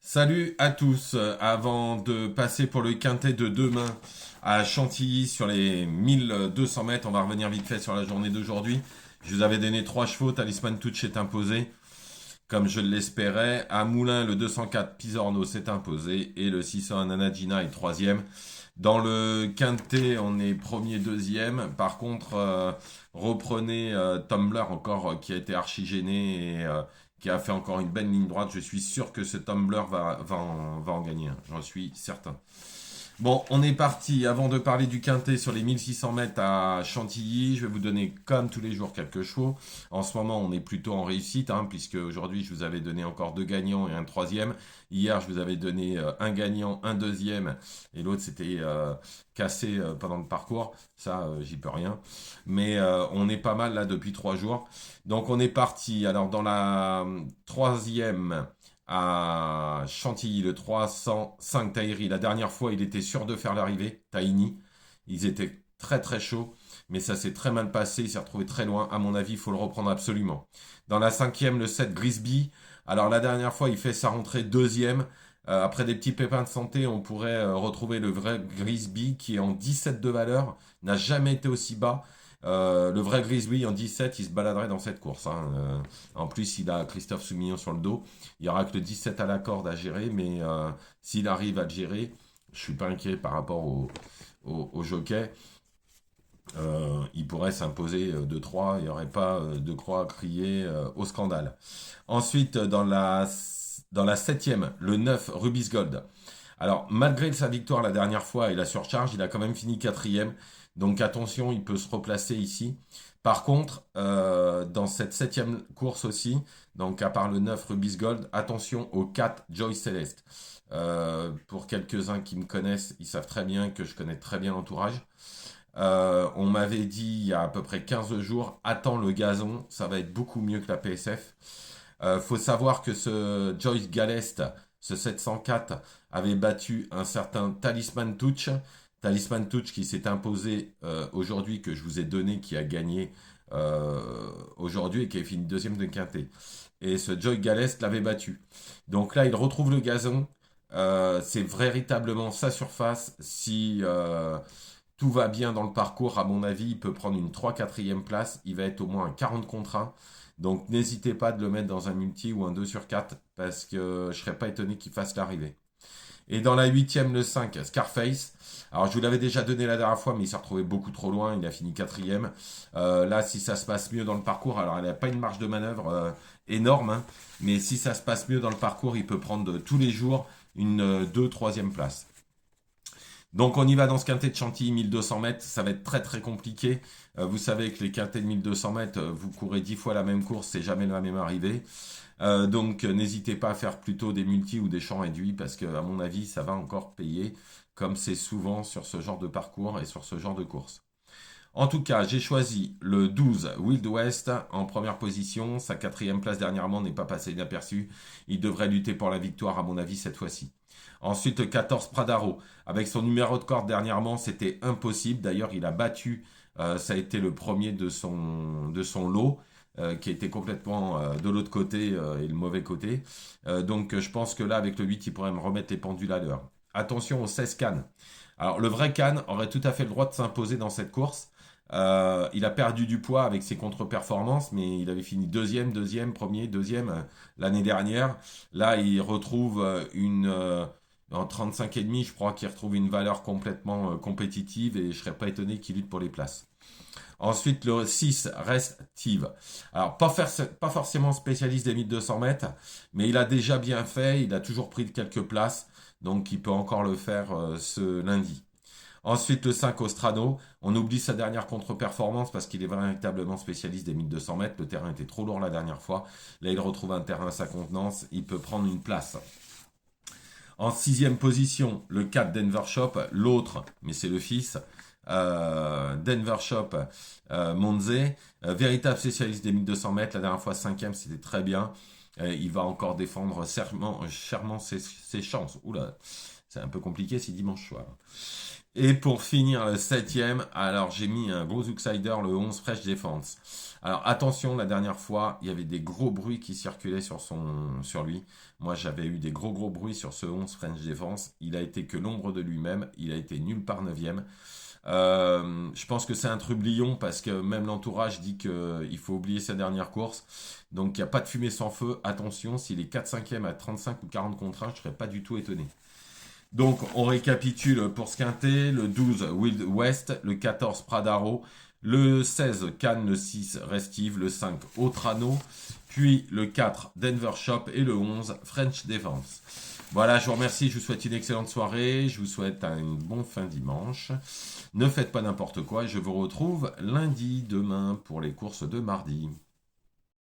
Salut à tous. Avant de passer pour le quintet de demain à Chantilly sur les 1200 mètres, on va revenir vite fait sur la journée d'aujourd'hui. Je vous avais donné trois chevaux. Talisman Touch est imposé, comme je l'espérais. À Moulins, le 204 Pisorno s'est imposé et le 601 Nanagina est troisième. Dans le quintet, on est premier, deuxième. Par contre, reprenez Tumblr encore qui a été archi gêné et qui a fait encore une belle ligne droite. Je suis sûr que ce Tumblr va en gagner un. J'en suis certain. Bon, on est parti. Avant de parler du quintet sur les 1600 mètres à Chantilly, je vais vous donner comme tous les jours quelques chevaux. En ce moment, on est plutôt en réussite, puisque aujourd'hui, je vous avais donné encore deux gagnants et un troisième. Hier, je vous avais donné un gagnant, un deuxième, et l'autre s'était cassé pendant le parcours. Ça, j'y peux rien. Mais on est pas mal là depuis 3 jours. Donc, on est parti. Alors, dans la troisième à Chantilly, le 305 Tahiri. La dernière fois, il était sûr de faire l'arrivée, Tahini. Ils étaient très très chauds, mais ça s'est très mal passé. Il s'est retrouvé très loin. À mon avis, il faut le reprendre absolument. Dans la cinquième, le 7 Grisby. Alors la dernière fois, il fait sa rentrée deuxième. Après des petits pépins de santé, on pourrait retrouver le vrai Grisby qui est en 17 de valeur, n'a jamais été aussi bas. Le vrai Grisby en 17, il se baladerait dans cette course. En plus, il a Christophe Soumillon sur le dos. Il y aura que le 17 à la corde à gérer, mais s'il arrive à le gérer, je suis pas inquiet par rapport au jockey. Il pourrait s'imposer de 3, il n'y aurait pas de croix à crier au scandale. Ensuite, dans la septième, le 9, Rubis Gold. Alors, malgré sa victoire la dernière fois et la surcharge, il a quand même fini quatrième. Donc attention, il peut se replacer ici. Par contre, dans cette septième course aussi, donc à part le 9 Rubis Gold, attention au 4 Joy Celeste. Pour quelques-uns qui me connaissent, ils savent très bien que je connais très bien l'entourage. On m'avait dit il y a à peu près 15 jours, attends le gazon, ça va être beaucoup mieux que la PSF. Faut savoir que ce Joyce Galest, ce 704, avait battu un certain Talisman Touch. Talisman Touch qui s'est imposé aujourd'hui, que je vous ai donné, qui a gagné aujourd'hui et qui a fini deuxième de quintet. Et ce Joy Galest l'avait battu. Donc là, il retrouve le gazon. C'est véritablement sa surface. Si tout va bien dans le parcours, à mon avis, il peut prendre une 3-4e place. Il va être au moins un 40 contre 1. Donc n'hésitez pas de le mettre dans un multi ou un 2 sur 4 parce que je serais pas étonné qu'il fasse l'arrivée. Et dans la huitième, le 5, Scarface. Alors je vous l'avais déjà donné la dernière fois, mais il s'est retrouvé beaucoup trop loin. Il a fini quatrième. Là, si ça se passe mieux dans le parcours, alors elle n'a pas une marge de manœuvre énorme, mais si ça se passe mieux dans le parcours, il peut prendre tous les jours une 2-3e place. Donc on y va dans ce quintet de Chantilly, 1200 mètres, ça va être très très compliqué. Vous savez que les quintets de 1200 mètres, vous courez 10 fois la même course, c'est jamais la même arrivée. Donc n'hésitez pas à faire plutôt des multis ou des champs réduits parce que à mon avis ça va encore payer comme c'est souvent sur ce genre de parcours et sur ce genre de course. En tout cas, j'ai choisi le 12 Wild West en première position. Sa quatrième place dernièrement n'est pas passée inaperçue. Il devrait lutter pour la victoire à mon avis cette fois-ci. Ensuite, le 14 Pradaro. Avec son numéro de corde dernièrement, c'était impossible. D'ailleurs, il a battu, ça a été le premier de son lot. Qui était complètement de l'autre côté et le mauvais côté. Donc je pense que là, avec le 8, il pourrait me remettre les pendules à l'heure. Attention au 16 Cannes. Alors le vrai Cannes aurait tout à fait le droit de s'imposer dans cette course. Il a perdu du poids avec ses contre-performances, mais il avait fini deuxième, premier, deuxième l'année dernière. Là, il retrouve en 35,5, je crois qu'il retrouve une valeur complètement compétitive et je serais pas étonné qu'il lutte pour les places. Ensuite, le 6 reste Steve. Alors, pas forcément spécialiste des 1200 mètres, mais il a déjà bien fait, il a toujours pris quelques places, donc il peut encore le faire ce lundi. Ensuite, le 5 Ostrano. On oublie sa dernière contre-performance parce qu'il est véritablement spécialiste des 1200 mètres. Le terrain était trop lourd la dernière fois. Là, il retrouve un terrain à sa contenance. Il peut prendre une place. En sixième position, le 4 Denver Shop. L'autre, mais c'est le fils, Denver Shop Monze. Véritable spécialiste des 1200 mètres. La dernière fois, cinquième, c'était très bien. Il va encore défendre chèrement ses chances. Oula, C'est un peu compliqué, c'est dimanche soir. Et pour finir le 7e, alors j'ai mis un gros outsider, le 11 Fresh Defense. Alors attention, la dernière fois, il y avait des gros bruits qui circulaient sur lui. Moi, j'avais eu des gros bruits sur ce 11 French Defense. Il a été que l'ombre de lui-même. Il a été nulle part 9e. Je pense que c'est un trublion parce que même l'entourage dit qu'il faut oublier sa dernière course. Donc il n'y a pas de fumée sans feu. Attention, s'il est 4-5e à 35 ou 40 contre 1, je ne serais pas du tout étonné. Donc on récapitule pour ce quintet, le 12 Wild West, le 14 Pradaro, le 16 Cannes, le 6 Restive, le 5 Autrano, puis le 4 Denver Shop et le 11 French Defense. Voilà, je vous remercie, je vous souhaite une excellente soirée, je vous souhaite un bon fin dimanche. Ne faites pas n'importe quoi, je vous retrouve lundi, demain, pour les courses de mardi.